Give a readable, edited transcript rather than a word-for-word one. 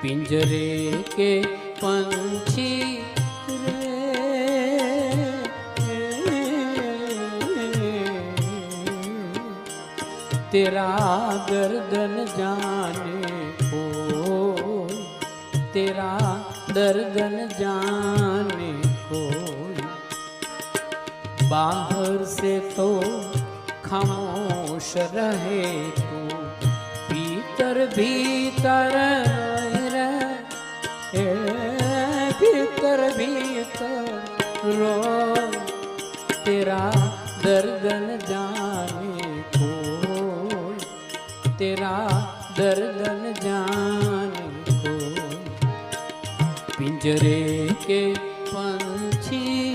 पिंजरे के पंछी तेरा गर्दन जाने को, तेरा दर्दन जाने को। बाहर से तो खामोश रहे तू, भीतर भीतर रे, भीतर भीतर रो, तेरा दर्दन जाने को, तेरा दर्दन जाने को। पिंजरे के पंछी